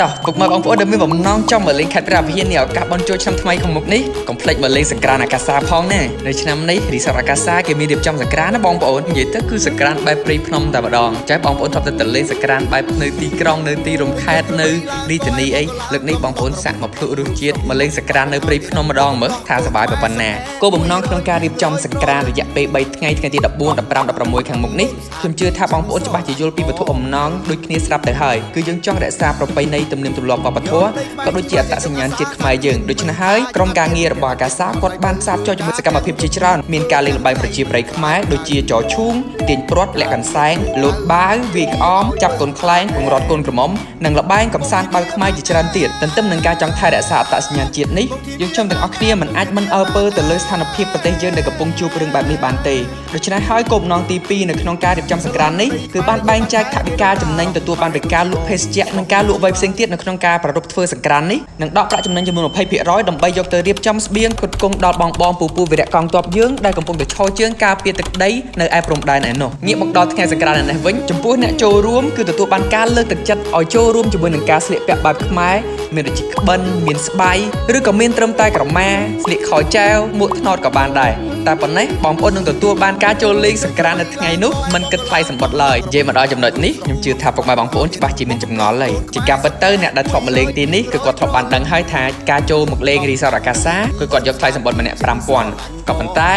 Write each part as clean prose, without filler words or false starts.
តោះពុកម៉ែបងប្អូនដែលមានបំណងចង់មកលេងខេត្តព្រះវិហារនេះឱកាសបន់ជោឆ្នាំថ្មីខាងមុខនេះកុំភ្លេចមកលេងសង្ក្រាន្តអាកាសាផងណានៅឆ្នាំនេះរីសតអាកាសាគេមានរៀបចំសង្ក្រាន្តណាបងប្អូននិយាយទៅគឺសង្ក្រាន្តបែបព្រៃភ្នំតែម្ដងចា៎បងប្អូនធ្លាប់ទៅលេងសង្ក្រាន្តបែបនៅទីក្រុងនៅទីរំខេត្តនៅរាជធានីអីលើកនេះបងប្អូនសាក់មកភ្លក់រសជាតិមកលេងសង្ក្រាន្តនៅព្រៃភ្នំម្ដងមើលថាសប្បាយប៉ុណ្ណាគោលបំណងក្នុងការរៀបចំសង្ក្រាន្តរយៈពេល3ថ្ងៃថ្ងៃទី14 15 16ខាងមុខនេះខ្ញុំជឿថាបងប្អូនច្បាស់ជាយល់ពីវត្ថុបំណងដូចគ្នាស្រាប់ទៅហើយគឺយើងចង់រក្សាប្រពៃណីទំនៀមទម្លាប់វប្បធម៌ក៏ដូចជាអត្តសញ្ញាណជាតិខ្មែរយើងដូច្នេះហើយក្រុមការងាររបស់អាកាសាគាត់បានផ្សារភ្ជាប់ជាមួយសកម្មភាពជាច្រើនមានការលេងល្បែងប្រជាប្រិយខ្មែរដូចជាចឈូងទាញព្រាត់លាក់កន្សែងលោតបាវវាយក្អមចាប់កូនខ្លែងពង្រត់កូនក្រមុំនិងល្បែងកំសាន្តបាល់ខ្មែរជាច្រើនទៀតទន្ទឹមនឹងការចង់ថែរក្សាអត្តសញ្ញាណជាតិនេះយើងខ្ញុំទាំងអស់គ្នាមិនអាចមិនអើពើទៅលើស្ថានភាពប្រទេសយើងដែលកំពុងជួបរឿងបែបនេះបានទេដូច្នេះហើយគោលបំណងទី2នៅក្នុងការរៀបចំសង្ក្រាន្តនេះគឺបានបែងចែកថវិកាចំណេញទទួលបានពីការលក់ភេសជ្ជៈនិងការលក់អ្វីផ្សេងទៀតនៅក្នុងការប្រារព្ធធ្វើសង្ក្រាន្តនេះនឹងដកប្រាក់ចំណេញចំនួន 20% ដើម្បីយកទៅរៀបចំស្បៀងផ្គត់ផ្គង់ដល់បងពូវីរៈកងទ័ពយើងដែលកំពុងតែឈរជើងការពារទឹកដីនៅឯព្រំដែនឯនោះងាកមកដល់ថ្ងៃសង្ក្រាន្តនេះវិញចំពោះអ្នកចូលរួមគឺទទួលបានការលើកទឹកចិត្តឲ្យចូលរួមជាមួយនឹងការស្លៀកពាក់បែបខ្មែរមានដូចជាក្បិនមានស្បៃឬក៏មានត្រឹមតែក្រមាស្លៀកខោចែវមួកថ្នោតក៏បានដែរតែប៉ុណ្ណេះបងប្អូននឹងទទួលបានការចូលលេងសង្ក្រាន្តនៅថ្ងៃនោះមិនគិតថ្លៃសម្បត្តិឡើយនិយាយមកដល់ចំណុចនេះខ្ញុំជឿថាពុកម៉ែបងប្អូនច្បាស់ជាមានចម្ងល់ហើយជាការពិតទៅអ្នកដែលធ្លាប់មកលេងទីនេះគឺគាត់ធ្លាប់បានដឹងហើយថាការចូលមកលេងរីសតអាកាសាគឺគាត់យកថ្លៃសម្បត្តិម្នាក់ 5000 ក៏ប៉ុន្តែ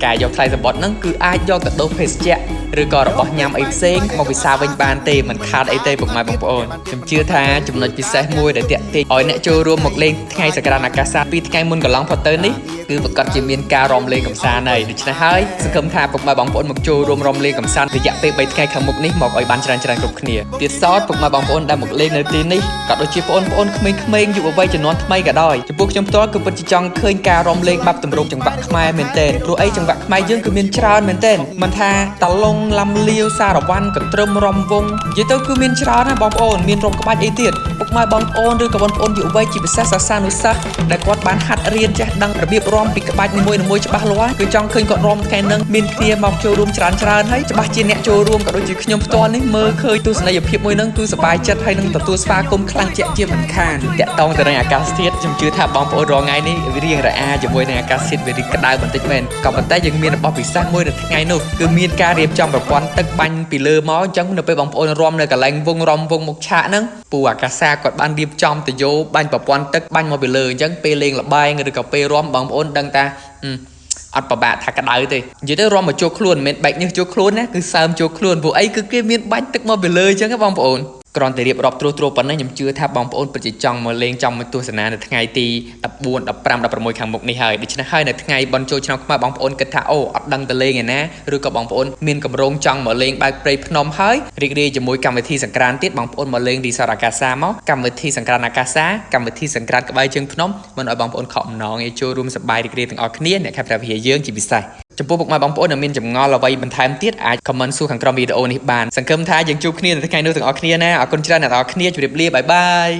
ការយកថ្លៃសម្បត្តិហ្នឹងគឺអាចយកទៅដូរភេសជ្ជៈឬក៏របស់ញ៉ាំអីផ្សេងមកពិសាវិញបានទេមិនខាតអីទេពុកម៉ែបងប្អូនខ្ញុំជឿថាចំណុចពិសេសមួយដែលតាក់ទាញឲ្យអ្នកចូលរួមមកលេងថ្ងៃសក្រាន្តអាកាសា2ថ្ងៃមុនកន្លងផុតទៅនេះគឺប្រកាសជាមានការរំលេងកំសាន្តហើយដូច្នេះហើយសង្ឃឹមថាពុកម៉ែបងប្អូនមកចូលរួមរំលេងកំសាន្តរយៈពេល3ថ្ងៃខាងមុខនេះមកឲ្យបានច្រើនគ្រប់គ្នាទៀតសោតពុកម៉ែបងប្អូនដែលមកលេងនៅទីនេះក៏ដូចជាបងប្អូនក្មេងៗយុវវ័យជំនាន់ថ្មីក៏ដោយចំពោះខ្ញុំផ្ទាល់គឺពិតជាចង់ឃើញការរំលេងបែបទម្រង់ចង្វាក់ខ្មែរមែនទែនព្រោះអីចង្វាក់ខ្មែរយើងគឺមានច្រើនមែនទែនមិនថាតឡុងឡាំលាវសារវ៉ាន់កន្ទ្រឹមរំវងនិយាយទៅគឺមានច្រើនណាបងប្អូនមានរំក្បាច់អីទៀតពុកម៉ែបងប្អូនឬក៏បងប្អូនយុវវ័យជាពិសេសសាសានុសិស្សដែលគាត់បានហាត់រៀនចេះដឹងរបៀបរំពីក្បាច់នីមួយៗច្បាស់លាស់គឺចង់ឃើញគាត់រំថ្ងៃហ្នឹងមានគ្នាមកចូលរួមច្រើនហើយច្បាស់ជាអ្នកចូលរួមក៏ដូចជាខ្ញុំផ្ទាល់នេះមើលឃើញទស្សនីយភាពមួយហ្នឹងគឺសប្បាយចិត្តហើយនឹងទទួលស្វាគមន៍ខ្លាំងជាក់ជាមិនខានតាក់តងទៅនឹងអាកាសធាតុខ្ញុំជឿថាបងប្អូនរងថ្ងៃនេះវារៀងរអាជាមួយនឹងអាកាសធាតុវារីកក្តៅបន្តិចមែនក៏ប៉ុន្តែយើងមានរបស់ពិសេសមួយនៅថ្ងៃនោះគឺមានការរៀបចំប្រព័ន្ធទឹកបាញ់ពីលើមកអញ្ចឹងនៅពេលបងប្អូនរំនៅកន្លែងរំវងមុខឆាកហ្នឹងពូអាកាសាគាត់បានរៀបចំទៅយោបាញ់ប្រព័ន្ធទឹកបាញ់មកពីលើអញ្ចឹងពេលលេងល្បែងឬក៏ពេលរំបងប្អូនដឹងថាអត់ប្របាក់ថាក្តៅទេនិយាយទៅរំមកចូលខ្លួនមិនមែនបែកញើសចូលខ្លួនណាគឺសើមចូលខ្លួនព្រោះអីគឺគេមានបាញ់ទឹកមកពីលើអញ្ចឹងបងប្អូនគ្រាន់តែរៀបរាប់ត្រួសប៉ុណ្ណេះខ្ញុំជឿថាបងប្អូនពិតជាចង់មកលេងចង់មកទស្សនានៅថ្ងៃទី14 15 16ខាងមុខនេះហើយដូច្នេះហើយនៅថ្ងៃបន់ជោឆ្នាំខ្មែរបងប្អូនគិតថាអូអត់ដឹងទៅលេងឯណាឬក៏បងប្អូនមានកម្រងចង់មកលេងបែបព្រៃភ្នំហើយរីករាយជាមួយកម្មវិធីសង្ក្រាន្តទៀតបងប្អូនមកលេងរីសតអាកាសាមកកម្មវិធីសង្ក្រាន្តអាកាសាកម្មវិធីសង្ក្រាន្តក្បែរជើងភ្នំមិនឲ្យបងប្អូនខកអំណងឯចូលរួមសប្បាយរីករាយទាំងអស់គ្នាអ្នកខេត្តព្រះវិហារយើងជាពិសេសចំពោះពុកម៉ែបងប្អូនដែលមានចម្ងល់អ្វីបន្ថែមទៀតអាច comment សួរខាងក្រោមវីដេអូនេះបានសង្ឃឹមថាយើងជួបគ្នានៅថ្ងៃនោះទាំងអស់គ្នាណាអរគុណច្រើនអ្នកទាំងអស់គ្នាជម្រាបលាបាយបាយ